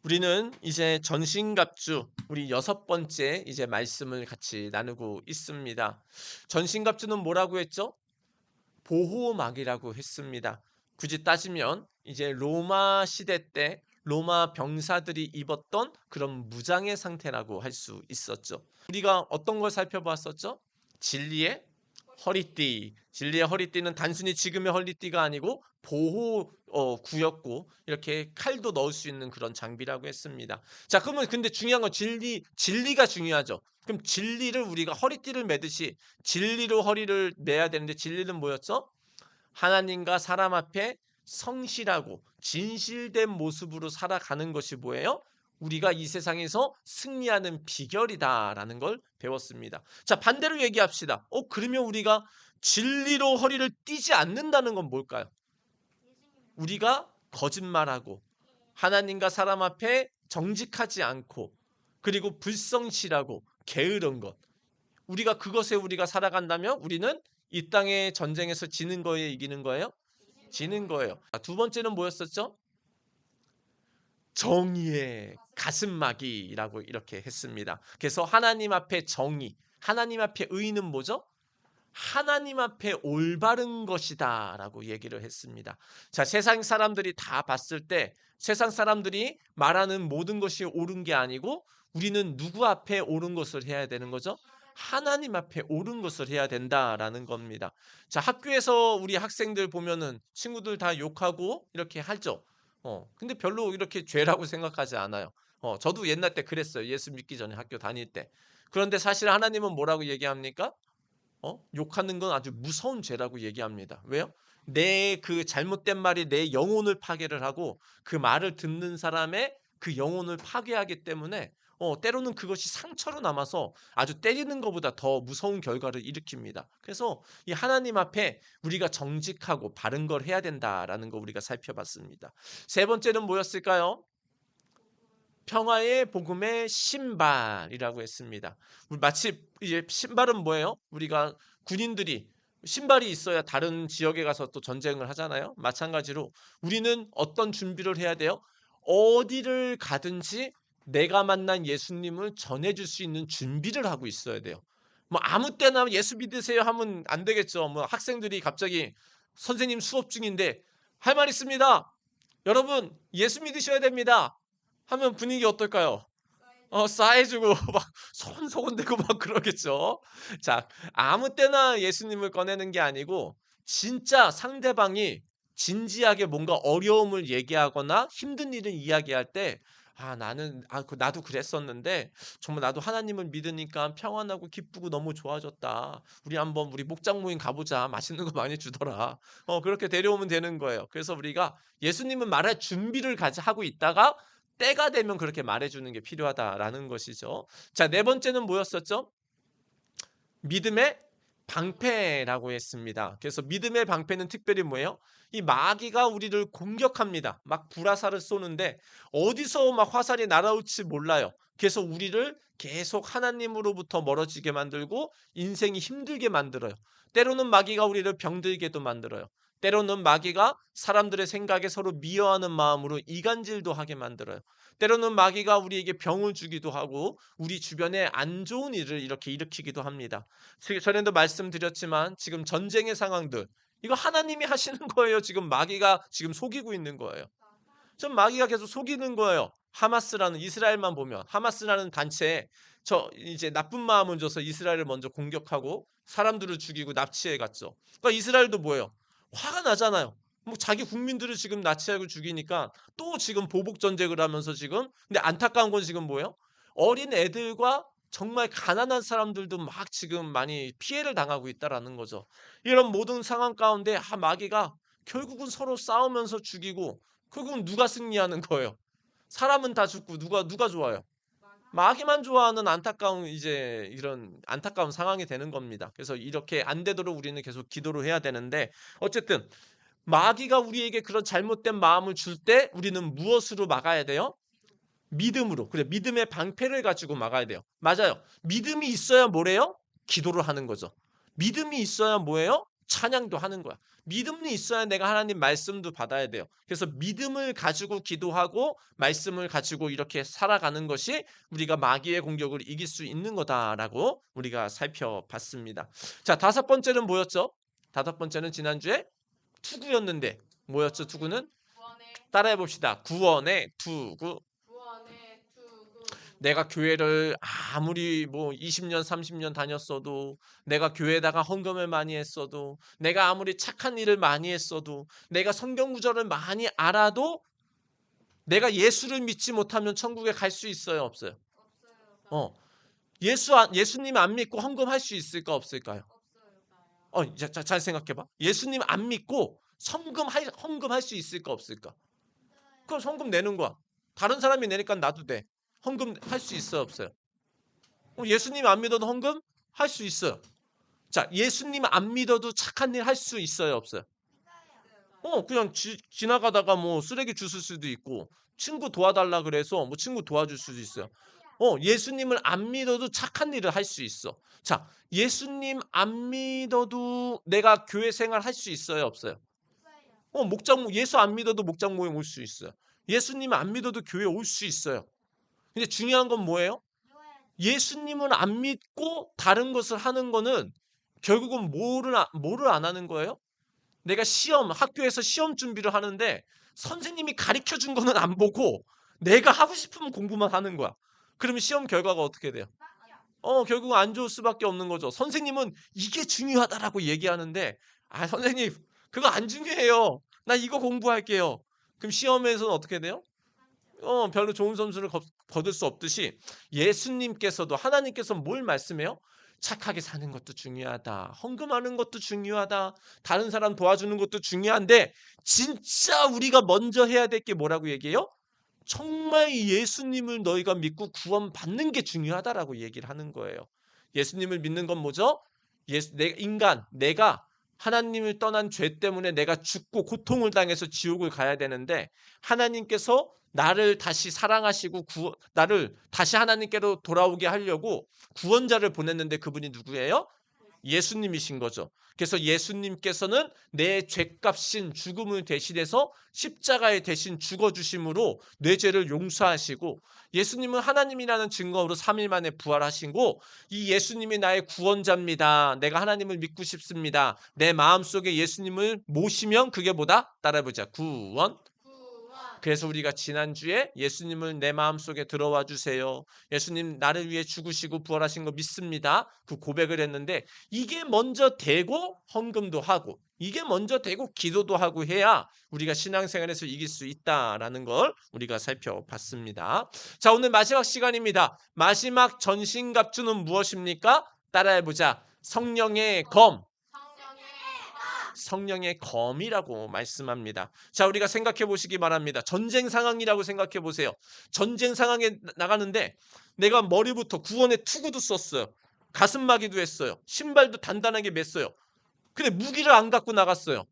우리는 이제 전신갑주 우리 여섯 번째 이제 말씀을 같이 나누고 있습니다. 전신갑주는 뭐라고 했죠? 보호막이라고 했습니다. 굳이 따지면 이제 로마 시대 때 로마 병사들이 입었던 그런 무장의 상태라고 할 수 있었죠. 우리가 어떤 걸 살펴봤었죠? 진리의 허리띠. 진리의 허리띠는 단순히 지금의 허리띠가 아니고 보호 구였고 이렇게 칼도 넣을 수 있는 그런 장비라고 했습니다. 자, 그러면 근데 중요한 건 진리가 중요하죠. 그럼 진리를 우리가 허리띠를 매듯이 진리로 허리를 매야 되는데 진리는 뭐였죠? 하나님과 사람 앞에 성실하고 진실된 모습으로 살아가는 것이 뭐예요? 우리가 이 세상에서 승리하는 비결이다라는 걸 배웠습니다. 자, 반대로 얘기합시다. 그러면 우리가 진리로 허리를 띠지 않는다는 건 뭘까요? 우리가 거짓말하고 하나님과 사람 앞에 정직하지 않고 그리고 불성실하고 게으른 것. 우리가 그것에 우리가 살아간다면 우리는 이 땅의 전쟁에서 지는 거예요, 이기는 거예요? 지는 거예요. 두 번째는 뭐였었죠? 정의의 가슴막이라고 이렇게 했습니다. 그래서 하나님 앞에 정의, 하나님 앞에 의는 뭐죠? 하나님 앞에 올바른 것이다라고 얘기를 했습니다. 자, 세상 사람들이 다 봤을 때 세상 사람들이 말하는 모든 것이 옳은 게 아니고 우리는 누구 앞에 옳은 것을 해야 되는 거죠? 하나님 앞에 옳은 것을 해야 된다라는 겁니다. 자, 학교에서 우리 학생들 보면은 친구들 다 욕하고 이렇게 하죠. 근데 별로 이렇게 죄라고 생각하지 않아요. 저도 옛날 때 그랬어요. 예수 믿기 전에 학교 다닐 때. 그런데 사실 하나님은 뭐라고 얘기합니까? 욕하는 건 아주 무서운 죄라고 얘기합니다. 왜요? 내 그 잘못된 말이 내 영혼을 파괴를 하고 그 말을 듣는 사람의 그 영혼을 파괴하기 때문에 때로는 그것이 상처로 남아서 아주 때리는 것보다 더 무서운 결과를 일으킵니다. 그래서 이 하나님 앞에 우리가 정직하고 바른 걸 해야 된다라는 거 우리가 살펴봤습니다. 세 번째는 뭐였을까요? 평화의 복음의 신발이라고 했습니다. 마치 이제 신발은 뭐예요? 우리가 군인들이 신발이 있어야 다른 지역에 가서 또 전쟁을 하잖아요. 마찬가지로 우리는 어떤 준비를 해야 돼요? 어디를 가든지 내가 만난 예수님을 전해줄 수 있는 준비를 하고 있어야 돼요. 뭐 아무 때나 예수 믿으세요 하면 안 되겠죠. 뭐 학생들이 갑자기 선생님 수업 중인데 할 말 있습니다. 여러분 예수 믿으셔야 됩니다. 하면 분위기 어떨까요? 싸해주고 막 소곤소곤대고 막 그러겠죠. 자, 아무 때나 예수님을 꺼내는 게 아니고 진짜 상대방이 진지하게 뭔가 어려움을 얘기하거나 힘든 일을 이야기할 때 나도 그랬었는데 정말 나도 하나님을 믿으니까 평안하고 기쁘고 너무 좋아졌다. 우리 목장 모임 가보자. 맛있는 거 많이 주더라. 그렇게 데려오면 되는 거예요. 그래서 우리가 예수님은 말할 준비를 하고 있다가 때가 되면 그렇게 말해주는 게 필요하다라는 것이죠. 자, 네 번째는 뭐였었죠? 믿음의 방패라고 했습니다. 그래서 믿음의 방패는 특별히 뭐예요? 이 마귀가 우리를 공격합니다. 막 불화살을 쏘는데 어디서 막 화살이 날아올지 몰라요. 그래서 우리를 계속 하나님으로부터 멀어지게 만들고 인생이 힘들게 만들어요. 때로는 마귀가 우리를 병들게도 만들어요. 때로는 마귀가 사람들의 생각에 서로 미워하는 마음으로 이간질도 하게 만들어요. 때로는 마귀가 우리에게 병을 주기도 하고 우리 주변에 안 좋은 일을 이렇게 일으키기도 합니다. 전에도 말씀드렸지만 지금 전쟁의 상황들 이거 하나님이 하시는 거예요. 지금 마귀가 지금 속이고 있는 거예요. 지금 마귀가 계속 속이는 거예요. 하마스라는 이스라엘만 보면 하마스라는 단체에 저 이제 나쁜 마음을 줘서 이스라엘을 먼저 공격하고 사람들을 죽이고 납치해 갔죠. 그러니까 이스라엘도 뭐예요? 화가 나잖아요. 뭐 자기 국민들을 지금 납치하고 죽이니까 또 지금 보복 전쟁을 하면서 지금 근데 안타까운 건 지금 뭐예요? 어린 애들과 정말 가난한 사람들도 막 지금 많이 피해를 당하고 있다라는 거죠. 이런 모든 상황 가운데 마귀가 결국은 서로 싸우면서 죽이고 결국은 누가 승리하는 거예요? 사람은 다 죽고 누가 좋아요? 마귀만 좋아하는 안타까운 이제 이런 안타까운 상황이 되는 겁니다. 그래서 이렇게 안 되도록 우리는 계속 기도를 해야 되는데 어쨌든 마귀가 우리에게 그런 잘못된 마음을 줄 때 우리는 무엇으로 막아야 돼요? 믿음으로. 그래 믿음의 방패를 가지고 막아야 돼요. 맞아요. 믿음이 있어야 뭐래요? 기도를 하는 거죠. 믿음이 있어야 뭐예요? 찬양도 하는 거야. 믿음이 있어야 내가 하나님 말씀도 받아야 돼요. 그래서 믿음을 가지고 기도하고 말씀을 가지고 이렇게 살아가는 것이 우리가 마귀의 공격을 이길 수 있는 거다라고 우리가 살펴봤습니다. 자, 다섯 번째는 뭐였죠? 다섯 번째는 지난주에 투구였는데 뭐였죠? 투구는 따라해 봅시다. 구원의 투구. 내가 교회를 아무리 뭐 20년, 30년 다녔어도, 내가 교회에다가 헌금을 많이 했어도, 내가 아무리 착한 일을 많이 했어도, 내가 성경 구절을 많이 알아도 내가 예수를 믿지 못하면 천국에 갈 수 있어요, 없어요? 어. 예수님 안 믿고 헌금할 수 있을까, 없을까요? 잘 생각해 봐. 예수님 안 믿고 헌금할 수 있을까, 없을까? 그럼 헌금 내는 거야. 다른 사람이 내니까 나도 돼. 헌금 할 수 있어요, 없어요? 예수님 안 믿어도 헌금 할 수 있어요. 자, 예수님 안 믿어도 착한 일 할 수 있어요, 없어요? 그냥 지나가다가 뭐 쓰레기 주울 수도 있고, 친구 도와달라 그래서 뭐 친구 도와줄 수도 있어요. 예수님을 안 믿어도 착한 일을 할 수 있어. 자, 예수님 안 믿어도 내가 교회 생활 할 수 있어요, 없어요? 예수 안 믿어도 목장 모임 올 수 있어요. 예수님 안 믿어도 교회 올 수 있어요. 근데 중요한 건 뭐예요? 예수님을 안 믿고 다른 것을 하는 거는 결국은 뭐를 안 하는 거예요? 내가 학교에서 시험 준비를 하는데 선생님이 가르쳐 준 거는 안 보고 내가 하고 싶은 공부만 하는 거야. 그러면 시험 결과가 어떻게 돼요? 결국 안 좋을 수밖에 없는 거죠. 선생님은 이게 중요하다라고 얘기하는데, 선생님, 그거 안 중요해요. 나 이거 공부할게요. 그럼 시험에서는 어떻게 돼요? 별로 좋은 점수를 거둘 수 없듯이 예수님께서도 하나님께서 뭘 말씀해요? 착하게 사는 것도 중요하다. 헌금하는 것도 중요하다. 다른 사람 도와주는 것도 중요한데 진짜 우리가 먼저 해야 될 게 뭐라고 얘기해요? 정말 예수님을 너희가 믿고 구원받는 게 중요하다라고 얘기를 하는 거예요. 예수님을 믿는 건 뭐죠? 내가 하나님을 떠난 죄 때문에 내가 죽고 고통을 당해서 지옥을 가야 되는데 하나님께서 나를 다시 사랑하시고 나를 다시 하나님께로 돌아오게 하려고 구원자를 보냈는데 그분이 누구예요? 예수님이신 거죠. 그래서 예수님께서는 내 죄값인 죽음을 대신해서 십자가에 대신 죽어주심으로 내 죄를 용서하시고, 예수님은 하나님이라는 증거로 3일 만에 부활하시고, 이 예수님이 나의 구원자입니다. 내가 하나님을 믿고 싶습니다. 내 마음속에 예수님을 모시면 그게 뭐다? 따라해보자. 구원. 그래서 우리가 지난주에 예수님을 내 마음속에 들어와 주세요. 예수님 나를 위해 죽으시고 부활하신 거 믿습니다. 그 고백을 했는데 이게 먼저 되고 헌금도 하고 이게 먼저 되고 기도도 하고 해야 우리가 신앙생활에서 이길 수 있다라는 걸 우리가 살펴봤습니다. 자, 오늘 마지막 시간입니다. 마지막 전신갑주는 무엇입니까? 따라해보자. 성령의 검. 성령의 검이라고 말씀합니다. 자, 우리가 생각해 보시기 바랍니다. 전쟁 상황이라고 생각해 보세요. 전쟁 상황에 나가는데 내가 머리부터 구원의 투구도 썼어요. 가슴막이도 했어요. 신발도 단단하게 맸어요. 근데 무기를 안 갖고 나갔어요.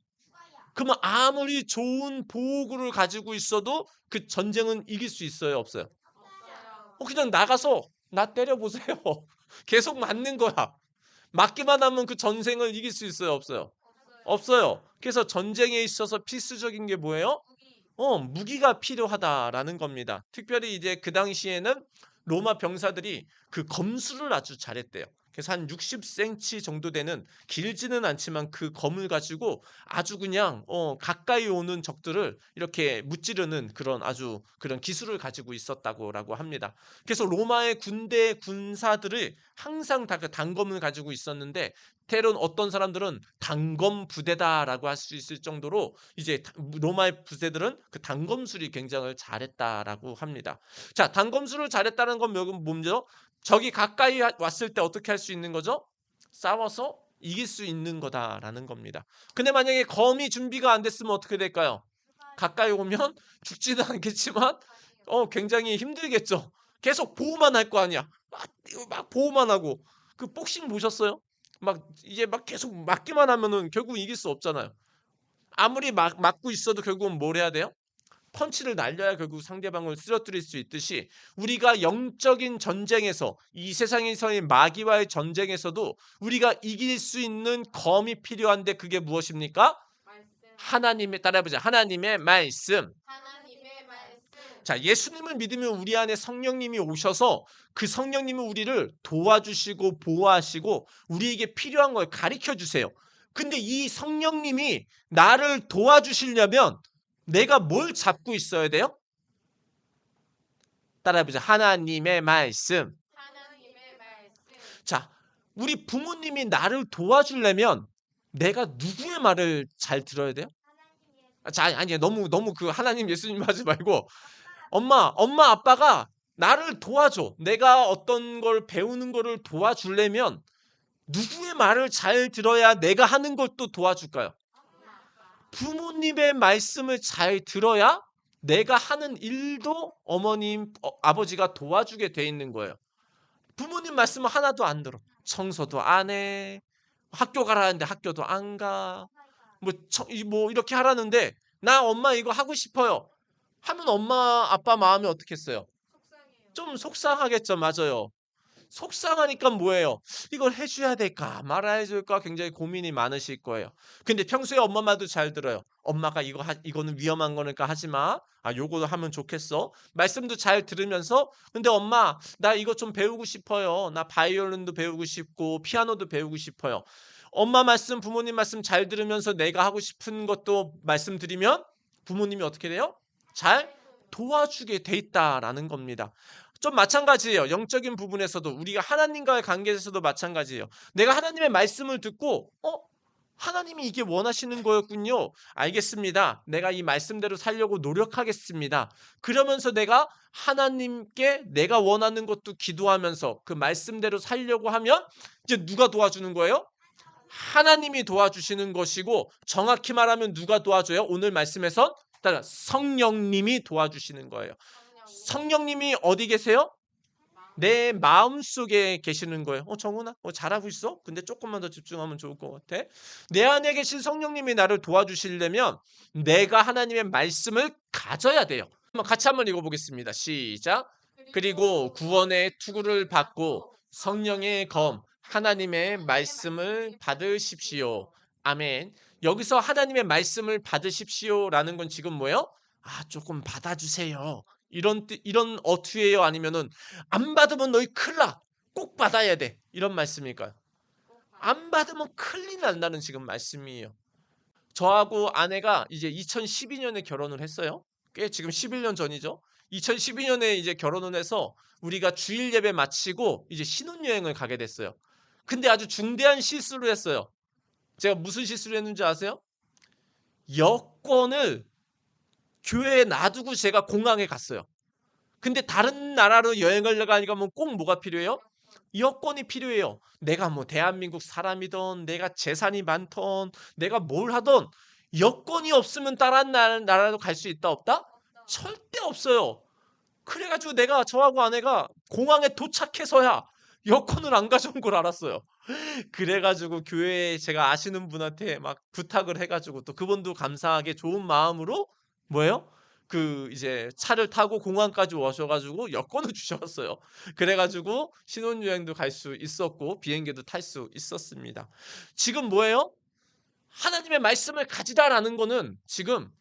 그러면 아무리 좋은 보호구를 가지고 있어도 그 전쟁은 이길 수 있어요, 없어요? 그냥 나가서 나 때려보세요. 계속 맞는 거야. 맞기만 하면 그 전쟁을 이길 수 있어요, 없어요? 없어요. 그래서 전쟁에 있어서 필수적인 게 뭐예요? 무기가 필요하다라는 겁니다. 특별히 이제 그 당시에는 로마 병사들이 그 검술을 아주 잘했대요. 그래서 한 60cm 정도 되는, 길지는 않지만 그 검을 가지고 아주 그냥 가까이 오는 적들을 이렇게 무찌르는 그런 기술을 가지고 있었다고 합니다. 그래서 로마의 군대 군사들을 항상 다 그 단검을 가지고 있었는데, 때론 어떤 사람들은 단검 부대다라고 할 수 있을 정도로 이제 로마의 부대들은 그 단검술이 굉장히 잘했다라고 합니다. 자, 단검술을 잘했다는 건 뭐죠? 적이 가까이 왔을 때 어떻게 할 수 있는 거죠? 싸워서 이길 수 있는 거다라는 겁니다. 근데 만약에 검이 준비가 안 됐으면 어떻게 될까요? 가까이 오면 죽지는 않겠지만 굉장히 힘들겠죠. 계속 보호만 할 거 아니야. 막 보호만 하고. 그 복싱 보셨어요? 이제 계속 맞기만 하면은 결국 이길 수 없잖아요. 아무리 맞고 있어도 결국은 뭘 해야 돼요? 펀치를 날려야 결국 상대방을 쓰러뜨릴 수 있듯이 우리가 영적인 전쟁에서 이 세상에서의 마귀와의 전쟁에서도 우리가 이길 수 있는 검이 필요한데 그게 무엇입니까? 하나님의 따라해보자. 하나님의 말씀. 자, 예수님을 믿으면 우리 안에 성령님이 오셔서 그 성령님은 우리를 도와주시고 보호하시고 우리에게 필요한 걸 가르쳐 주세요. 근데 이 성령님이 나를 도와주시려면 내가 뭘 잡고 있어야 돼요? 따라해보자. 하나님의 말씀. 자, 우리 부모님이 나를 도와주려면 내가 누구의 말을 잘 들어야 돼요? 자, 아니야. 너무 그 하나님 예수님 하지 말고 엄마 아빠가 나를 도와줘. 내가 어떤 걸 배우는 거를 도와주려면 누구의 말을 잘 들어야 내가 하는 것도 도와줄까요? 부모님의 말씀을 잘 들어야 내가 하는 일도 어머님, 아버지가 도와주게 돼 있는 거예요. 부모님 말씀은 하나도 안 들어. 청소도 안 해. 학교 가라는데 학교도 안 가. 뭐 이렇게 하라는데 나 엄마 이거 하고 싶어요. 하면 엄마 아빠 마음이 어떻겠어요? 좀 속상하겠죠. 맞아요. 속상하니까 뭐예요? 이걸 해줘야 될까 말아야 될까 굉장히 고민이 많으실 거예요. 근데 평소에 엄마 말도 잘 들어요. 엄마가 이거는 위험한 거니까 하지 마. 아, 요거 하면 좋겠어. 말씀도 잘 들으면서 근데 엄마 나 이거 좀 배우고 싶어요. 나 바이올린도 배우고 싶고 피아노도 배우고 싶어요. 엄마 말씀, 부모님 말씀 잘 들으면서 내가 하고 싶은 것도 말씀드리면 부모님이 어떻게 돼요? 잘 도와주게 돼 있다라는 겁니다. 좀 마찬가지예요. 영적인 부분에서도 우리가 하나님과의 관계에서도 마찬가지예요. 내가 하나님의 말씀을 듣고 하나님이 이게 원하시는 거였군요. 알겠습니다. 내가 이 말씀대로 살려고 노력하겠습니다. 그러면서 내가 하나님께 내가 원하는 것도 기도하면서 그 말씀대로 살려고 하면 이제 누가 도와주는 거예요? 하나님이 도와주시는 것이고 정확히 말하면 누가 도와줘요? 오늘 말씀에서 따라 성령님이 도와주시는 거예요. 성령님이 어디 계세요? 내 마음속에 계시는 거예요. 정훈아, 잘하고 있어? 근데 조금만 더 집중하면 좋을 것 같아. 내 안에 계신 성령님이 나를 도와주시려면 내가 하나님의 말씀을 가져야 돼요. 같이 한번 읽어보겠습니다. 시작. 그리고 구원의 투구를 받고 성령의 검, 하나님의 말씀을 받으십시오. 아멘. 여기서 하나님의 말씀을 받으십시오라는 건 지금 뭐예요? 조금 받아주세요. 이런 어투예요? 아니면은 안 받으면 너희 큰일 나. 꼭 받아야 돼. 이런 말씀일까요? 안 받으면 큰일 난다는 지금 말씀이에요. 저하고 아내가 이제 2012년에 결혼을 했어요. 꽤 지금 11년 전이죠. 2012년에 이제 결혼을 해서 우리가 주일 예배 마치고 이제 신혼여행을 가게 됐어요. 근데 아주 중대한 실수를 했어요. 제가 무슨 실수를 했는지 아세요? 여권을 교회에 놔두고 제가 공항에 갔어요. 근데 다른 나라로 여행을 가니까 꼭 뭐가 필요해요? 여권이 필요해요. 내가 뭐 대한민국 사람이든 내가 재산이 많던 내가 뭘 하던 여권이 없으면 다른 나라로 갈 수 있다 없다? 절대 없어요. 그래가지고 저하고 아내가 공항에 도착해서야 여권을 안 가져온 걸 알았어요. 그래가지고 교회에 제가 아시는 분한테 막 부탁을 해가지고 또 그분도 감사하게 좋은 마음으로 뭐예요? 그 이제 차를 타고 공항까지 오셔가지고 여권을 주셨어요. 그래가지고 신혼여행도 갈 수 있었고 비행기도 탈 수 있었습니다. 지금 뭐예요? 하나님의 말씀을 가지다라는 거는 지금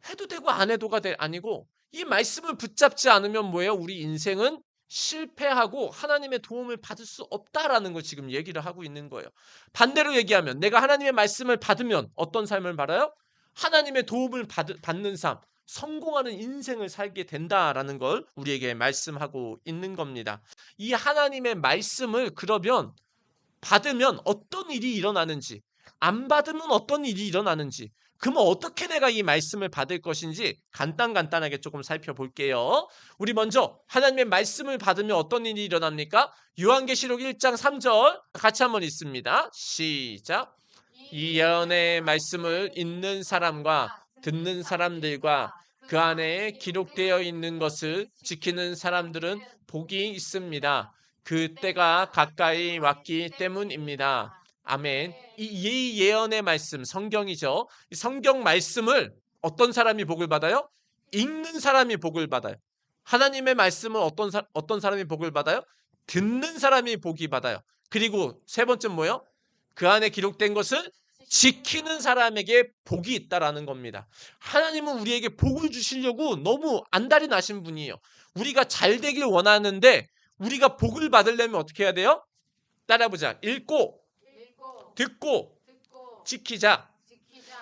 해도 되고 안 해도가 아니고 이 말씀을 붙잡지 않으면 뭐예요? 우리 인생은 실패하고 하나님의 도움을 받을 수 없다라는 걸 지금 얘기를 하고 있는 거예요. 반대로 얘기하면 내가 하나님의 말씀을 받으면 어떤 삶을 받아요? 하나님의 도움을 받는 삶, 성공하는 인생을 살게 된다라는 걸 우리에게 말씀하고 있는 겁니다. 이 하나님의 말씀을 그러면 받으면 어떤 일이 일어나는지, 안 받으면 어떤 일이 일어나는지, 그러면 어떻게 내가 이 말씀을 받을 것인지 간단하게 조금 살펴볼게요. 우리 먼저 하나님의 말씀을 받으면 어떤 일이 일어납니까? 요한계시록 1장 3절 같이 한번 읽습니다. 시작. 이 예언의 말씀을 읽는 사람과 듣는 사람들과 그 안에 기록되어 있는 것을 지키는 사람들은 복이 있습니다. 그 때가 가까이 왔기 때문입니다. 아멘. 이 예언의 말씀, 성경이죠. 이 성경 말씀을 어떤 사람이 복을 받아요? 읽는 사람이 복을 받아요. 하나님의 말씀은 어떤 사람이 복을 받아요? 듣는 사람이 복이 받아요. 그리고 세 번째 뭐예요? 그 안에 기록된 것을 지키는 사람에게 복이 있다라는 겁니다. 하나님은 우리에게 복을 주시려고 너무 안달이 나신 분이에요. 우리가 잘 되길 원하는데 우리가 복을 받으려면 어떻게 해야 돼요? 따라보자. 읽고 듣고 지키자.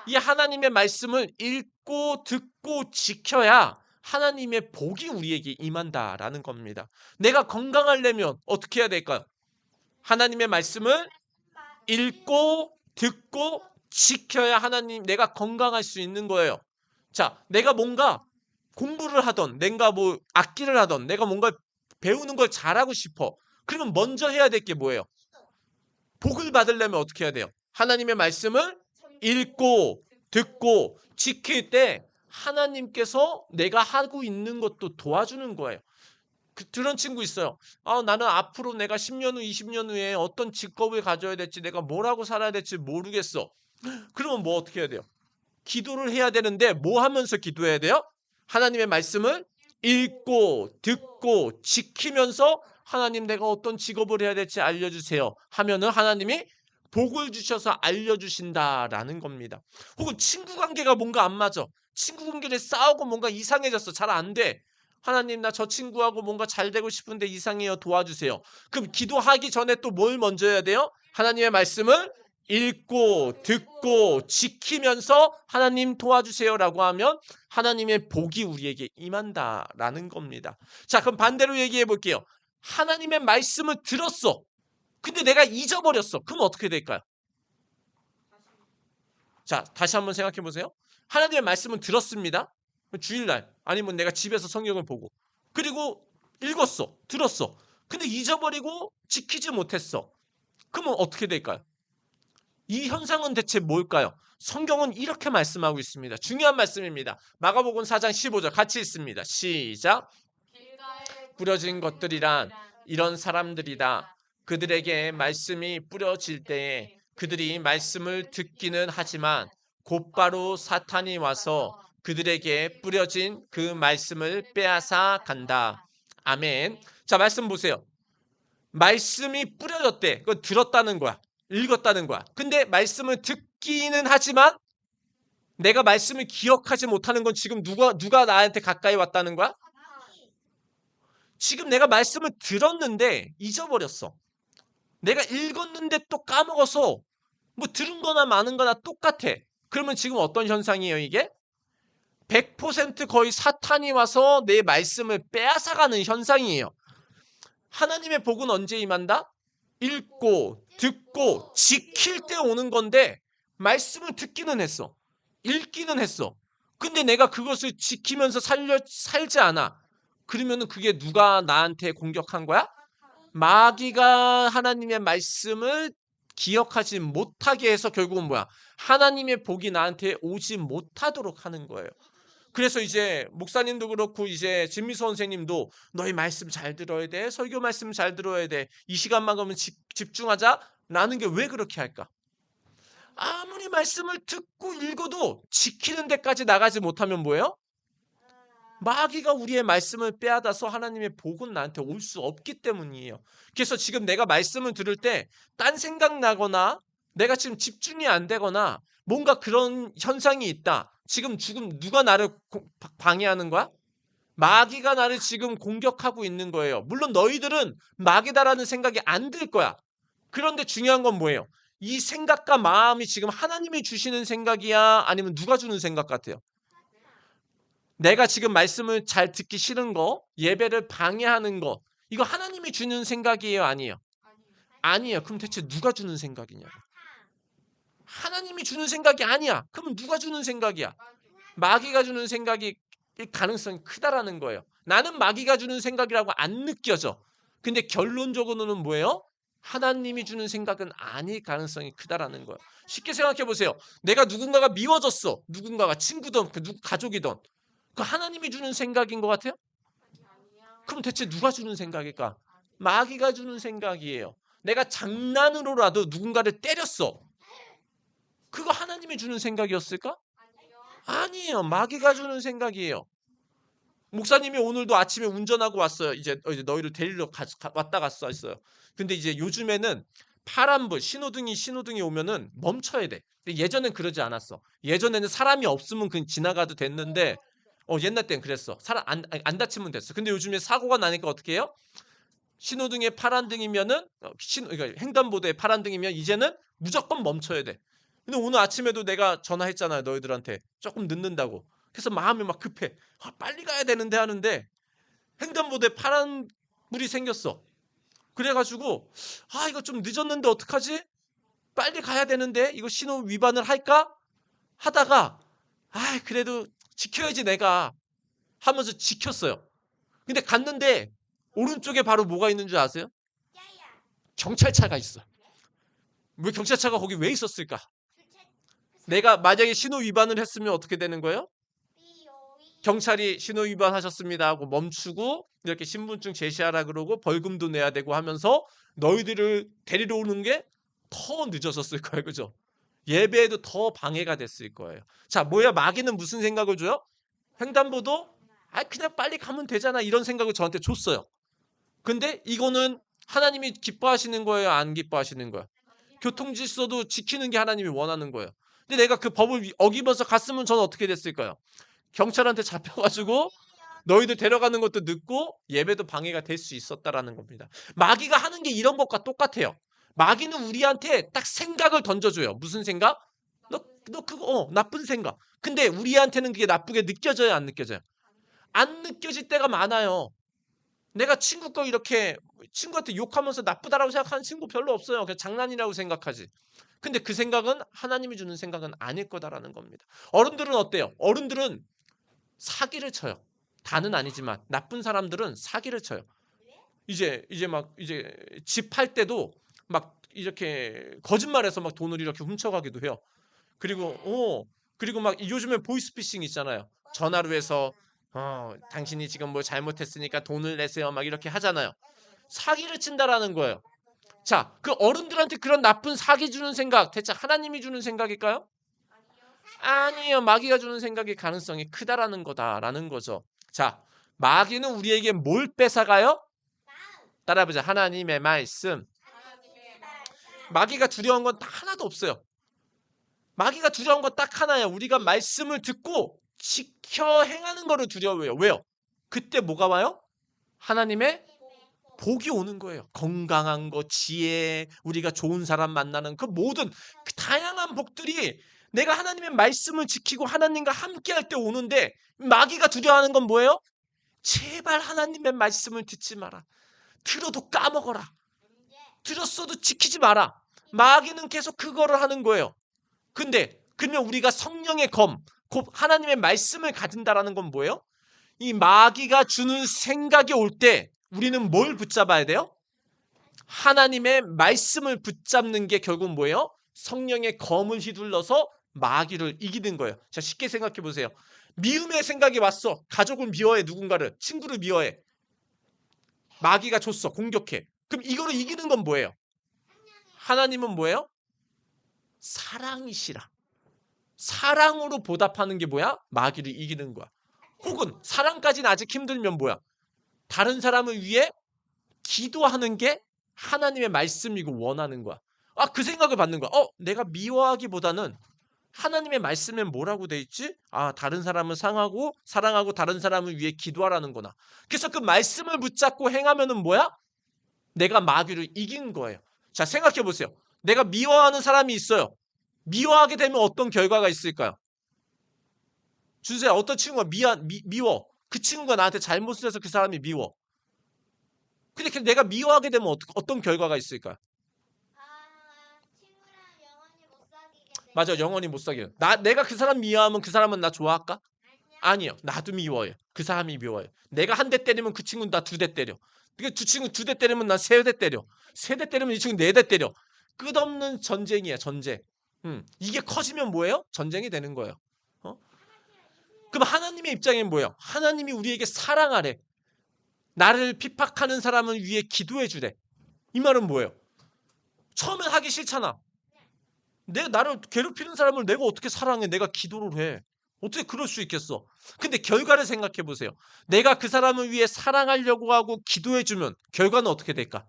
이 하나님의 말씀을 읽고 듣고 지켜야 하나님의 복이 우리에게 임한다라는 겁니다. 내가 건강하려면 어떻게 해야 될까요? 하나님의 말씀을 읽고 듣고 지켜야 내가 건강할 수 있는 거예요. 자, 내가 뭔가 공부를 하던, 내가 뭐 악기를 하던, 내가 뭔가 배우는 걸 잘하고 싶어. 그러면 먼저 해야 될 게 뭐예요? 복을 받으려면 어떻게 해야 돼요? 하나님의 말씀을 읽고 듣고 지킬 때 하나님께서 내가 하고 있는 것도 도와주는 거예요. 그런 친구 있어요. 나는 앞으로 내가 10년 후, 20년 후에 어떤 직업을 가져야 될지, 내가 뭘 하고 살아야 될지 모르겠어. 그러면 뭐 어떻게 해야 돼요? 기도를 해야 되는데 뭐 하면서 기도해야 돼요? 하나님의 말씀을 읽고 듣고 지키면서 하나님 내가 어떤 직업을 해야 될지 알려주세요 하면은 하나님이 복을 주셔서 알려주신다라는 겁니다. 혹은 친구 관계가 뭔가 안 맞아. 친구 관계를 싸우고 뭔가 이상해졌어. 잘 안 돼. 하나님 나 저 친구하고 뭔가 잘 되고 싶은데 이상해요. 도와주세요. 그럼 기도하기 전에 또 뭘 먼저 해야 돼요? 하나님의 말씀을 읽고 듣고 지키면서 하나님 도와주세요라고 하면 하나님의 복이 우리에게 임한다라는 겁니다. 자, 그럼 반대로 얘기해 볼게요. 하나님의 말씀을 들었어. 근데 내가 잊어버렸어. 그럼 어떻게 될까요? 자, 다시 한번 생각해 보세요. 하나님의 말씀은 들었습니다. 주일날 아니면 내가 집에서 성경을 보고 그리고 읽었어. 들었어. 근데 잊어버리고 지키지 못했어. 그러면 어떻게 될까요? 이 현상은 대체 뭘까요? 성경은 이렇게 말씀하고 있습니다. 중요한 말씀입니다. 마가복음 4장 15절 같이 있습니다. 시작. 뿌려진 것들이란 이런 사람들이다. 그들에게 말씀이 뿌려질 때에 그들이 말씀을 듣기는 하지만 곧바로 사탄이 와서 그들에게 뿌려진 그 말씀을 빼앗아 간다. 아멘. 자, 말씀 보세요. 말씀이 뿌려졌대. 그건 들었다는 거야. 읽었다는 거야. 근데 말씀을 듣기는 하지만 내가 말씀을 기억하지 못하는 건 지금 누가 나한테 가까이 왔다는 거야? 지금 내가 말씀을 들었는데 잊어버렸어. 내가 읽었는데 또 까먹어서 뭐 들은 거나 많은 거나 똑같아. 그러면 지금 어떤 현상이에요, 이게? 100% 거의 사탄이 와서 내 말씀을 빼앗아가는 현상이에요. 하나님의 복은 언제 임한다? 읽고 듣고 지킬 때 오는 건데 말씀을 듣기는 했어. 읽기는 했어. 근데 내가 그것을 지키면서 살지 않아. 그러면은 그게 누가 나한테 공격한 거야? 마귀가 하나님의 말씀을 기억하지 못하게 해서 결국은 뭐야? 하나님의 복이 나한테 오지 못하도록 하는 거예요. 그래서 이제 목사님도 그렇고 이제 진미수 선생님도 너희 말씀 잘 들어야 돼. 설교 말씀 잘 들어야 돼. 이 시간만 그러면 집중하자. 라는 게 왜 그렇게 할까? 아무리 말씀을 듣고 읽어도 지키는 데까지 나가지 못하면 뭐예요? 마귀가 우리의 말씀을 빼앗아서 하나님의 복은 나한테 올 수 없기 때문이에요. 그래서 지금 내가 말씀을 들을 때 딴 생각 나거나 내가 지금 집중이 안 되거나 뭔가 그런 현상이 있다. 지금 누가 나를 방해하는 거야? 마귀가 나를 지금 공격하고 있는 거예요. 물론 너희들은 마귀다라는 생각이 안 들 거야. 그런데 중요한 건 뭐예요? 이 생각과 마음이 지금 하나님이 주시는 생각이야? 아니면 누가 주는 생각 같아요? 내가 지금 말씀을 잘 듣기 싫은 거, 예배를 방해하는 거, 이거 하나님이 주는 생각이에요? 아니에요? 아니에요. 그럼 대체 누가 주는 생각이냐고. 하나님이 주는 생각이 아니야. 그러면 누가 주는 생각이야? 마귀가 주는 생각이 가능성이 크다라는 거예요. 나는 마귀가 주는 생각이라고 안 느껴져. 근데 결론적으로는 뭐예요? 하나님이 주는 생각은 아닐 가능성이 크다라는 거예요. 쉽게 생각해 보세요. 내가 누군가가 미워졌어. 누군가가 친구든 가족이든. 그 하나님이 주는 생각인 것 같아요? 그럼 대체 누가 주는 생각일까? 마귀가 주는 생각이에요. 내가 장난으로라도 누군가를 때렸어. 그거 하나님이 주는 생각이었을까? 아니에요. 마귀가 주는 생각이에요. 목사님이 오늘도 아침에 운전하고 왔어요. 이제 너희를 데리러 왔다 갔어 했어요. 근데 이제 요즘에는 파란불 신호등이 오면은 멈춰야 돼. 근데 예전엔 그러지 않았어. 예전에는 사람이 없으면 그냥 지나가도 됐는데 옛날 땐 그랬어. 사람 안 다치면 됐어. 근데 요즘에 사고가 나니까 어떻게 해요? 신호등에 파란등이면은 그러니까 횡단보도에 파란등이면 이제는 무조건 멈춰야 돼. 근데 오늘 아침에도 내가 전화했잖아요. 너희들한테 조금 늦는다고. 그래서 마음이 막 급해. 빨리 가야 되는데 하는데 횡단보도에 파란 불이 생겼어. 그래가지고 이거 좀 늦었는데 어떡하지? 빨리 가야 되는데 이거 신호 위반을 할까? 하다가 그래도 지켜야지 내가 하면서 지켰어요. 근데 갔는데 오른쪽에 바로 뭐가 있는 줄 아세요? 경찰차가 있어. 왜 경찰차가 거기 왜 있었을까? 내가 만약에 신호 위반을 했으면 어떻게 되는 거예요? 경찰이 신호 위반하셨습니다 하고 멈추고 이렇게 신분증 제시하라 그러고 벌금도 내야 되고 하면서 너희들을 데리러 오는 게 더 늦어졌을 거예요. 그죠? 예배에도 더 방해가 됐을 거예요. 자, 뭐야? 마귀는 무슨 생각을 줘요? 횡단보도? 그냥 빨리 가면 되잖아. 이런 생각을 저한테 줬어요. 근데 이거는 하나님이 기뻐하시는 거예요? 안 기뻐하시는 거예요? 교통 질서도 지키는 게 하나님이 원하는 거예요. 근데 내가 그 법을 어기면서 갔으면 저는 어떻게 됐을까요? 경찰한테 잡혀가지고 너희들 데려가는 것도 늦고 예배도 방해가 될 수 있었다라는 겁니다. 마귀가 하는 게 이런 것과 똑같아요. 마귀는 우리한테 딱 생각을 던져줘요. 무슨 생각? 너 그거 나쁜 생각. 근데 우리한테는 그게 나쁘게 느껴져요, 안 느껴져요? 안 느껴질 때가 많아요. 내가 친구 거 이렇게 친구한테 욕하면서 나쁘다라고 생각하는 친구 별로 없어요. 그냥 장난이라고 생각하지. 근데 그 생각은 하나님이 주는 생각은 아닐 거다라는 겁니다. 어른들은 어때요? 어른들은 사기를 쳐요. 다는 아니지만 나쁜 사람들은 사기를 쳐요. 이제 집 팔 때도 막 이렇게 거짓말해서 막 돈을 이렇게 훔쳐가기도 해요. 그리고 그리고 막 요즘에 보이스피싱 있잖아요. 전화로 해서 당신이 지금 뭐 잘못했으니까 돈을 내세요. 막 이렇게 하잖아요. 사기를 친다라는 거예요. 자, 그 어른들한테 그런 나쁜 사기 주는 생각 대체 하나님이 주는 생각일까요? 아니에요. 마귀가 주는 생각의 가능성이 크다라는 거다라는 거죠. 자, 마귀는 우리에게 뭘 뺏어가요? 따라해보자. 하나님의 말씀. 마귀가 두려운 건 하나도 없어요. 마귀가 두려운 건 딱 하나예요. 우리가 말씀을 듣고 지켜 행하는 거를 두려워해요. 왜요? 그때 뭐가 와요? 하나님의 복이 오는 거예요. 건강한 거, 지혜, 우리가 좋은 사람 만나는 그 모든 그 다양한 복들이 내가 하나님의 말씀을 지키고 하나님과 함께 할 때 오는데 마귀가 두려워하는 건 뭐예요? 제발 하나님의 말씀을 듣지 마라. 들어도 까먹어라. 들었어도 지키지 마라. 마귀는 계속 그거를 하는 거예요. 근데 그러면 우리가 성령의 검, 곧 하나님의 말씀을 가진다라는 건 뭐예요? 이 마귀가 주는 생각이 올 때 우리는 뭘 붙잡아야 돼요? 하나님의 말씀을 붙잡는 게 결국 뭐예요? 성령의 검을 휘둘러서 마귀를 이기는 거예요. 자, 쉽게 생각해 보세요. 미움의 생각이 왔어. 가족을 미워해, 누군가를. 친구를 미워해. 마귀가 줬어. 공격해. 그럼 이거를 이기는 건 뭐예요? 하나님은 뭐예요? 사랑이시라. 사랑으로 보답하는 게 뭐야? 마귀를 이기는 거야. 혹은 사랑까지는 아직 힘들면 뭐야? 다른 사람을 위해 기도하는 게 하나님의 말씀이고 원하는 거야. 그 생각을 받는 거야. 내가 미워하기보다는 하나님의 말씀에 뭐라고 돼 있지? 다른 사람을 사랑하고 다른 사람을 위해 기도하라는 거나. 그래서 그 말씀을 붙잡고 행하면은 뭐야? 내가 마귀를 이긴 거예요. 자, 생각해 보세요. 내가 미워하는 사람이 있어요. 미워하게 되면 어떤 결과가 있을까요? 준수야, 어떤 친구가 미워. 그 친구가 나한테 잘못을 해서 그 사람이 미워. 근데 내가 미워하게 되면 어떤 결과가 있을까요? 맞아, 영원히 못 사귀어요. 내가 그 사람 미워하면 그 사람은 나 좋아할까? 아니요. 나도 미워해요. 그 사람이 미워해요. 내가 한 대 때리면 그 친구는 나 두 대 때려. 그러니까 두 친구 두 대 때리면 난 세 대 때려. 세 대 때리면 이 친구 네 대 때려. 끝없는 전쟁이야, 전쟁. 이게 커지면 뭐예요? 전쟁이 되는 거예요. 어? 그럼 하나님의 입장엔 뭐예요? 하나님이 우리에게 사랑하래. 나를 핍박하는 사람을 위해 기도해 주래. 이 말은 뭐예요? 처음엔 하기 싫잖아. 나를 괴롭히는 사람을 내가 어떻게 사랑해? 내가 기도를 해. 어떻게 그럴 수 있겠어? 근데 결과를 생각해 보세요. 내가 그 사람을 위해 사랑하려고 하고 기도해 주면 결과는 어떻게 될까?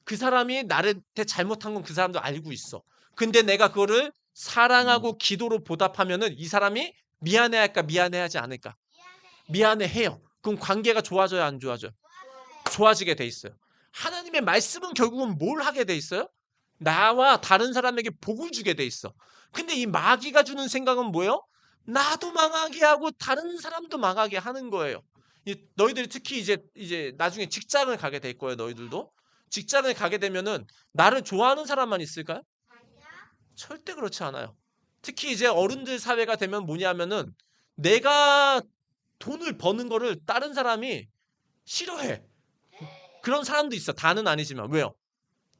그 사람이 나한테 잘못한 건 그 사람도 알고 있어. 근데 내가 그거를 사랑하고 기도로 보답하면은 이 사람이 미안해할까 미안해하지 않을까? 미안해해요. 그럼 관계가 좋아져요, 안 좋아져요? 좋아지게 돼 있어요. 하나님의 말씀은 결국은 뭘 하게 돼 있어요? 나와 다른 사람에게 복을 주게 돼 있어. 근데 이 마귀가 주는 생각은 뭐예요? 나도 망하게 하고 다른 사람도 망하게 하는 거예요. 너희들이 특히 이제 나중에 직장을 가게 될 거예요, 너희들도. 직장을 가게 되면은 나를 좋아하는 사람만 있을까요? 절대 그렇지 않아요. 특히 이제 어른들 사회가 되면 뭐냐면은 내가 돈을 버는 거를 다른 사람이 싫어해. 그런 사람도 있어. 다는 아니지만. 왜요?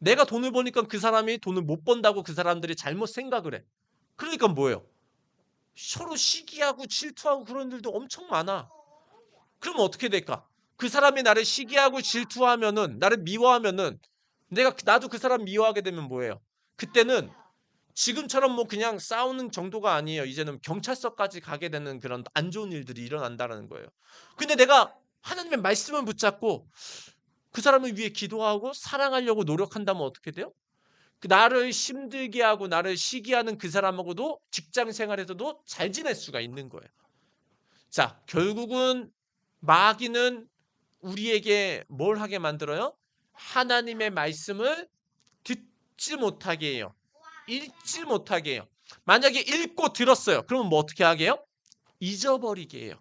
내가 돈을 버니까 그 사람이 돈을 못 번다고 그 사람들이 잘못 생각을 해. 그러니까 뭐예요? 서로 시기하고 질투하고 그런 일도 엄청 많아. 그러면 어떻게 될까? 그 사람이 나를 시기하고 질투하면은 나를 미워하면은 나도 그 사람 미워하게 되면 뭐예요? 그때는 지금처럼 뭐 그냥 싸우는 정도가 아니에요. 이제는 경찰서까지 가게 되는 그런 안 좋은 일들이 일어난다는 거예요. 근데 내가 하나님의 말씀을 붙잡고 그 사람을 위해 기도하고 사랑하려고 노력한다면 어떻게 돼요? 나를 힘들게 하고 나를 시기하는 그 사람하고도 직장 생활에서도 잘 지낼 수가 있는 거예요. 자, 결국은 마귀는 우리에게 뭘 하게 만들어요? 하나님의 말씀을 듣지 못하게 해요. 읽지 못하게 해요. 만약에 읽고 들었어요. 그러면 뭐 어떻게 하게 해요? 잊어버리게 해요.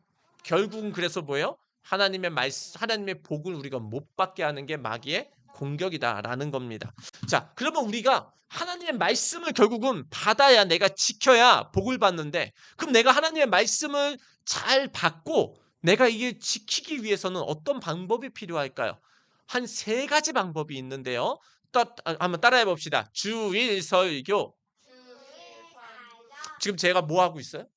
결국은 그래서 뭐예요? 하나님의 말씀, 하나님의 복을 우리가 못 받게 하는 게 마귀의 공격이다라는 겁니다. 자, 그러면 우리가 하나님의 말씀을 결국은 받아야 내가 지켜야 복을 받는데, 그럼 내가 하나님의 말씀을 잘 받고 내가 이게 지키기 위해서는 어떤 방법이 필요할까요? 한 세 가지 방법이 있는데요. 한번 따라해 봅시다. 주일 설교. 지금 제가 뭐 하고 있어요?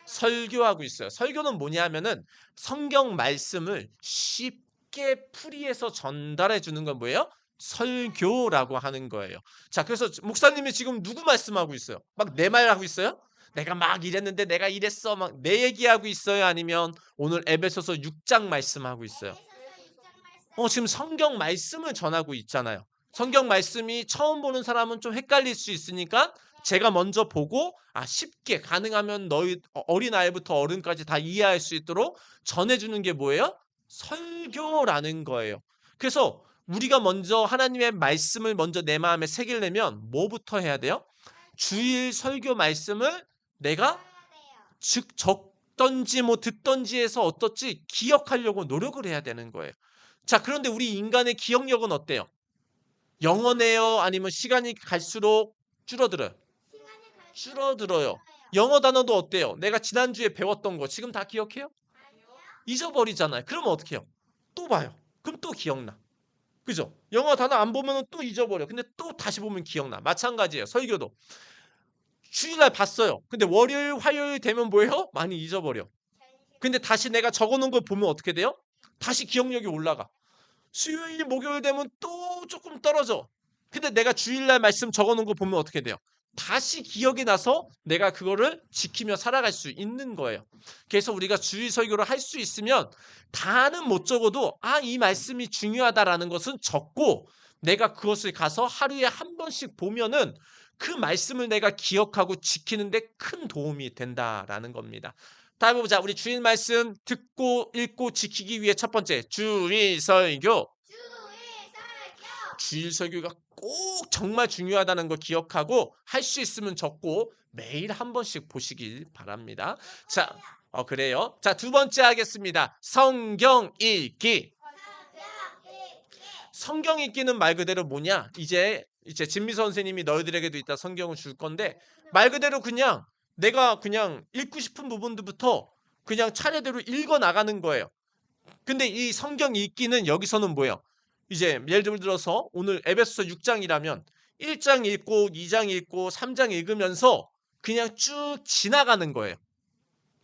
설교하고 있어요. 설교는 뭐냐면은 성경 말씀을 쉽게 풀이해서 전달해 주는 건 뭐예요? 설교라고 하는 거예요. 자, 그래서 목사님이 지금 누구 말씀하고 있어요? 막 내 말하고 있어요? 내가 막 이랬는데 내가 이랬어. 막 내 얘기하고 있어요? 아니면 오늘 에베소서 6장 말씀하고 있어요? 지금 성경 말씀을 전하고 있잖아요. 성경 말씀이 처음 보는 사람은 좀 헷갈릴 수 있으니까 제가 먼저 보고 쉽게 가능하면 너희 어린아이부터 어른까지 다 이해할 수 있도록 전해주는 게 뭐예요? 설교라는 거예요. 그래서 우리가 먼저 하나님의 말씀을 먼저 내 마음에 새기려면 뭐부터 해야 돼요? 주일 설교 말씀을 내가 즉 적던지 뭐 듣던지 해서 어떻지 기억하려고 노력을 해야 되는 거예요. 자, 그런데 우리 인간의 기억력은 어때요? 영어네요? 아니면 시간이 갈수록 줄어들어요? 줄어들어요. 영어 단어도 어때요? 내가 지난주에 배웠던 거 지금 다 기억해요? 잊어버리잖아요. 그러면 어떻게 해요? 또 봐요. 그럼 또 기억나. 그죠? 영어 단어 안 보면 또 잊어버려. 근데 또 다시 보면 기억나. 마찬가지예요. 설교도. 주일날 봤어요. 근데 월요일, 화요일 되면 뭐예요? 많이 잊어버려. 근데 다시 내가 적어놓은 걸 보면 어떻게 돼요? 다시 기억력이 올라가. 수요일, 목요일 되면 또 조금 떨어져. 근데 내가 주일날 말씀 적어놓은 거 보면 어떻게 돼요? 다시 기억이 나서 내가 그거를 지키며 살아갈 수 있는 거예요. 그래서 우리가 주일 설교를 할 수 있으면 다는 못 적어도 이 말씀이 중요하다라는 것은 적고 내가 그것을 가서 하루에 한 번씩 보면은 그 말씀을 내가 기억하고 지키는데 큰 도움이 된다라는 겁니다. 다음 보자. 우리 주일 말씀 듣고 읽고 지키기 위해 첫 번째 주일 설교. 주일 설교가 꼭 정말 중요하다는 걸 기억하고 할 수 있으면 적고 매일 한 번씩 보시길 바랍니다. 자, 그래요. 자, 두 번째 하겠습니다. 성경 읽기. 성경 읽기는 말 그대로 뭐냐? 이제 진미 선생님이 너희들에게도 이따 성경을 줄 건데 말 그대로 그냥 내가 그냥 읽고 싶은 부분들부터 그냥 차례대로 읽어 나가는 거예요. 근데 이 성경 읽기는 여기서는 뭐예요? 이제 예를 들어서 오늘 에베소서 6장이라면 1장 읽고 2장 읽고 3장 읽으면서 그냥 쭉 지나가는 거예요.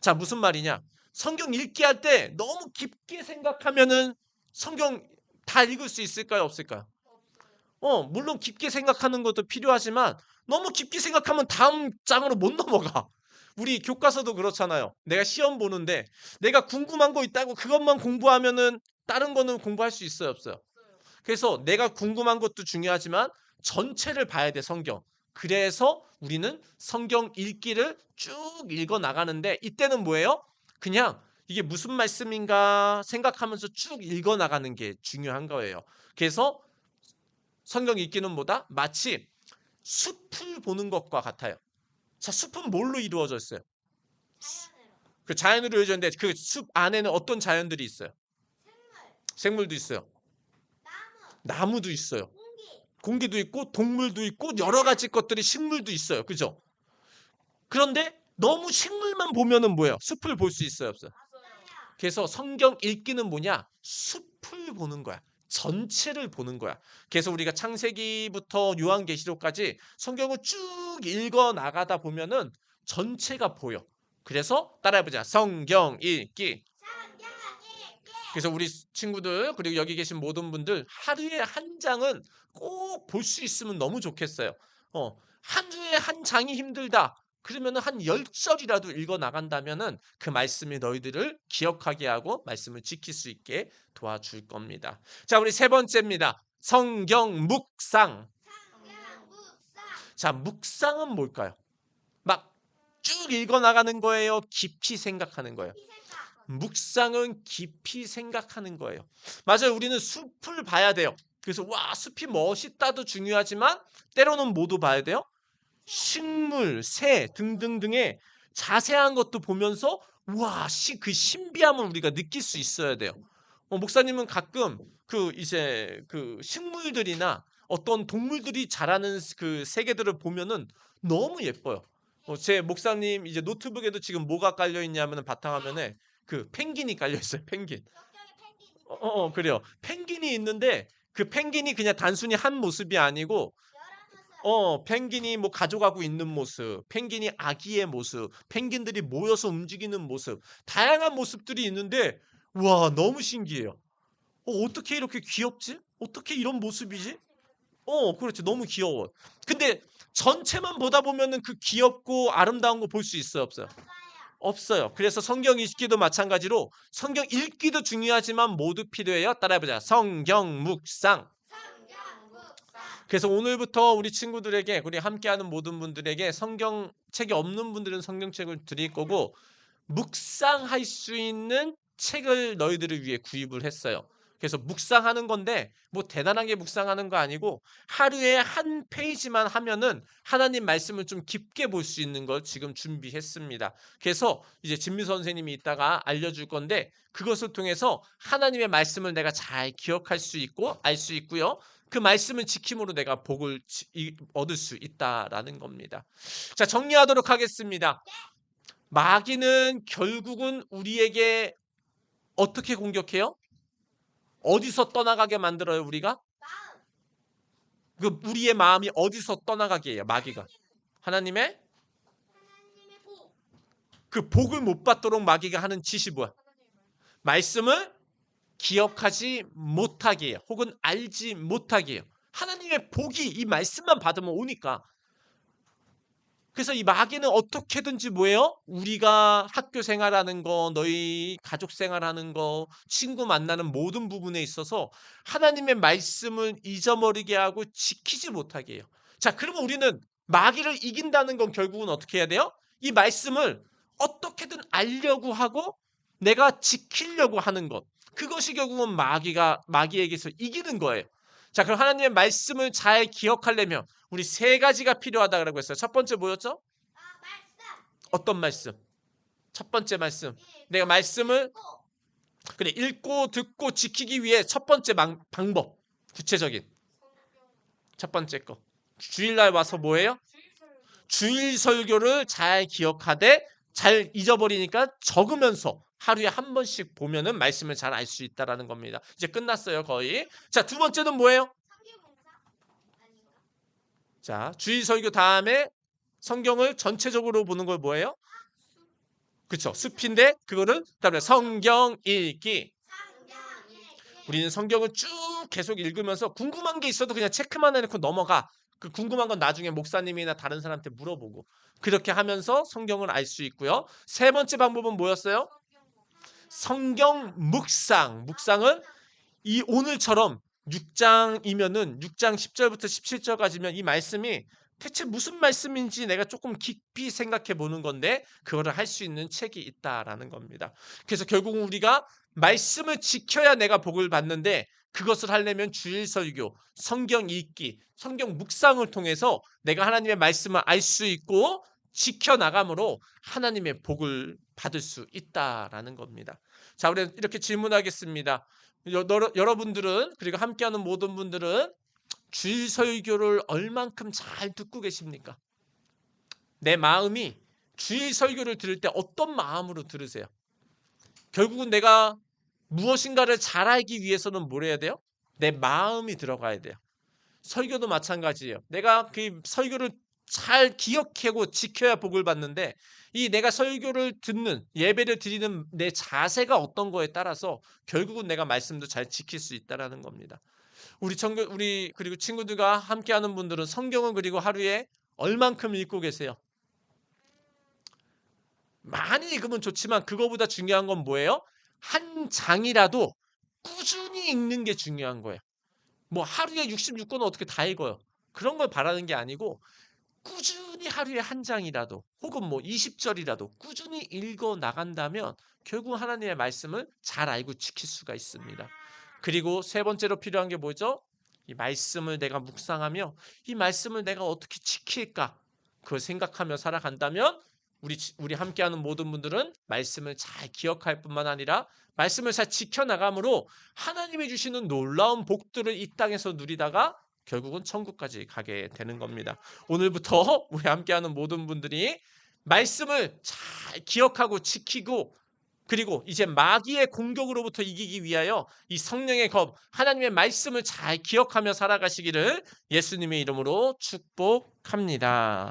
자, 무슨 말이냐? 성경 읽기 할 때 너무 깊게 생각하면은 성경 다 읽을 수 있을까요? 없을까요? 물론 깊게 생각하는 것도 필요하지만 너무 깊게 생각하면 다음 장으로 못 넘어가. 우리 교과서도 그렇잖아요. 내가 시험 보는데 내가 궁금한 거 있다고 그것만 공부하면은 다른 거는 공부할 수 있어요, 없어요? 그래서 내가 궁금한 것도 중요하지만 전체를 봐야 돼, 성경. 그래서 우리는 성경 읽기를 쭉 읽어 나가는데 이때는 뭐예요? 그냥 이게 무슨 말씀인가 생각하면서 쭉 읽어 나가는 게 중요한 거예요. 그래서 성경 읽기는 뭐다? 마치 숲을 보는 것과 같아요. 자, 숲은 뭘로 이루어져 있어요? 그 자연으로 이루어졌는데 그 숲 안에는 어떤 자연들이 있어요? 생물도 있어요. 나무도 있어요. 공기도 있고 동물도 있고 여러 가지 것들이 식물도 있어요. 그죠? 그런데 너무 식물만 보면은 뭐예요? 숲을 볼 수 있어요, 없어요? 그래서 성경 읽기는 뭐냐? 숲을 보는 거야. 전체를 보는 거야. 그래서 우리가 창세기부터 요한계시록까지 성경을 쭉 읽어 나가다 보면은 전체가 보여. 그래서 따라해 보자. 성경 읽기. 그래서 우리 친구들 그리고 여기 계신 모든 분들 하루에 한 장은 꼭 볼 수 있으면 너무 좋겠어요. 하루에 한 장이 힘들다. 그러면은 한 10절이라도 읽어 나간다면은 그 말씀이 너희들을 기억하게 하고 말씀을 지킬 수 있게 도와줄 겁니다. 자, 우리 세 번째입니다. 성경 묵상. 자, 묵상은 뭘까요? 막 쭉 읽어 나가는 거예요? 깊이 생각하는 거예요? 묵상은 깊이 생각하는 거예요. 맞아요. 우리는 숲을 봐야 돼요. 그래서 와, 숲이 멋있다도 중요하지만 때로는 뭐도 봐야 돼요? 식물, 새 등등등의 자세한 것도 보면서 와, 그 신비함을 우리가 느낄 수 있어야 돼요. 목사님은 가끔 그 이제 그 식물들이나 어떤 동물들이 자라는 그 세계들을 보면은 너무 예뻐요. 제 목사님 이제 노트북에도 지금 뭐가 깔려 있냐면은 바탕화면에 그 펭귄이 깔려 있어요. 펭귄. 그래요. 펭귄이 있는데 그 펭귄이 그냥 단순히 한 모습이 아니고 펭귄이 뭐 가져가고 있는 모습, 펭귄이 아기의 모습, 펭귄들이 모여서 움직이는 모습, 다양한 모습들이 있는데 와, 너무 신기해요. 어떻게 이렇게 귀엽지? 어떻게 이런 모습이지? 그렇죠. 너무 귀여워. 근데 전체만 보다 보면은 그 귀엽고 아름다운 거 볼 수 있어요, 없어요? 없어요. 그래서 성경 읽기도 마찬가지로 성경 읽기도 중요하지만 모두 필요해요. 따라해보자. 성경 묵상. 그래서 오늘부터 우리 친구들에게 우리 함께하는 모든 분들에게 성경책이 없는 분들은 성경책을 드릴 거고 묵상할 수 있는 책을 너희들을 위해 구입을 했어요. 그래서 묵상하는 건데 뭐 대단하게 묵상하는 거 아니고 하루에 한 페이지만 하면은 하나님 말씀을 좀 깊게 볼 수 있는 걸 지금 준비했습니다. 그래서 이제 진미 선생님이 이따가 알려줄 건데 그것을 통해서 하나님의 말씀을 내가 잘 기억할 수 있고 알 수 있고요. 그 말씀을 지킴으로 내가 복을 얻을 수 있다라는 겁니다. 자, 정리하도록 하겠습니다. 마귀는 결국은 우리에게 어떻게 공격해요? 어디서 떠나가게 만들어요, 우리가? 우리의 마음이 어디서 떠나가게 해요, 마귀가? 하나님의 그 복을 못 받도록 마귀가 하는 짓이 뭐야? 말씀을 기억하지 못하게 해요. 혹은 알지 못하게 해요. 하나님의 복이 이 말씀만 받으면 오니까. 그래서 이 마귀는 어떻게든지 뭐예요? 우리가 학교 생활하는 거, 너희 가족 생활하는 거, 친구 만나는 모든 부분에 있어서 하나님의 말씀을 잊어버리게 하고 지키지 못하게 해요. 자, 그러면 우리는 마귀를 이긴다는 건 결국은 어떻게 해야 돼요? 이 말씀을 어떻게든 알려고 하고 내가 지키려고 하는 것. 그것이 결국은 마귀에게서 이기는 거예요. 자, 그럼 하나님의 말씀을 잘 기억하려면 우리 세 가지가 필요하다고 했어요. 첫 번째 뭐였죠? 어떤 말씀? 첫 번째 말씀. 내가 말씀을 그래 읽고 듣고 지키기 위해 첫 번째 방법. 구체적인. 첫 번째 거. 주일날 와서 뭐예요? 주일 설교를 잘 기억하되 잘 잊어버리니까 적으면서 하루에 한 번씩 보면은 말씀을 잘 알 수 있다라는 겁니다. 이제 끝났어요, 거의. 자, 두 번째는 뭐예요? 자, 주일 설교 다음에 성경을 전체적으로 보는 걸 뭐예요? 그렇죠. 숲인데 그거를 그다음에 성경 읽기. 우리는 성경을 쭉 계속 읽으면서 궁금한 게 있어도 그냥 체크만 해놓고 넘어가. 그 궁금한 건 나중에 목사님이나 다른 사람한테 물어보고 그렇게 하면서 성경을 알 수 있고요. 세 번째 방법은 뭐였어요? 성경 묵상. 묵상은 이 오늘처럼 6장이면은 6장 10절부터 17절까지면 이 말씀이 대체 무슨 말씀인지 내가 조금 깊이 생각해 보는 건데 그거를 할 수 있는 책이 있다라는 겁니다. 그래서 결국은 우리가 말씀을 지켜야 내가 복을 받는데 그것을 하려면 주일 설교, 성경 읽기, 성경 묵상을 통해서 내가 하나님의 말씀을 알 수 있고 지켜 나감으로 하나님의 복을 받을 수 있다라는 겁니다. 자, 우리 이렇게 질문하겠습니다. 여러분들은 그리고 함께하는 모든 분들은 주일 설교를 얼만큼 잘 듣고 계십니까? 내 마음이 주일 설교를 들을 때 어떤 마음으로 들으세요? 결국은 내가 무엇인가를 잘 알기 위해서는 뭘 해야 돼요? 내 마음이 들어가야 돼요. 설교도 마찬가지예요. 내가 그 설교를 잘 기억하고 지켜야 복을 받는데 이 내가 설교를 듣는 예배를 드리는 내 자세가 어떤 거에 따라서 결국은 내가 말씀도 잘 지킬 수 있다라는 겁니다. 우리 그리고 친구들과 함께하는 분들은 성경을 그리고 하루에 얼만큼 읽고 계세요? 많이 읽으면 좋지만 그거보다 중요한 건 뭐예요? 한 장이라도 꾸준히 읽는 게 중요한 거예요. 뭐 하루에 66권은 어떻게 다 읽어요? 그런 걸 바라는 게 아니고 꾸준히 하루에 한 장이라도 혹은 뭐 20절이라도 꾸준히 읽어 나간다면 결국 하나님의 말씀을 잘 알고 지킬 수가 있습니다. 그리고 세 번째로 필요한 게 뭐죠? 이 말씀을 내가 묵상하며 이 말씀을 내가 어떻게 지킬까? 그걸 생각하며 살아간다면 우리 함께하는 모든 분들은 말씀을 잘 기억할 뿐만 아니라 말씀을 잘 지켜나감으로 하나님이 주시는 놀라운 복들을 이 땅에서 누리다가 결국은 천국까지 가게 되는 겁니다. 오늘부터 우리 함께하는 모든 분들이 말씀을 잘 기억하고 지키고 그리고 이제 마귀의 공격으로부터 이기기 위하여 이 성령의 검, 하나님의 말씀을 잘 기억하며 살아가시기를 예수님의 이름으로 축복합니다.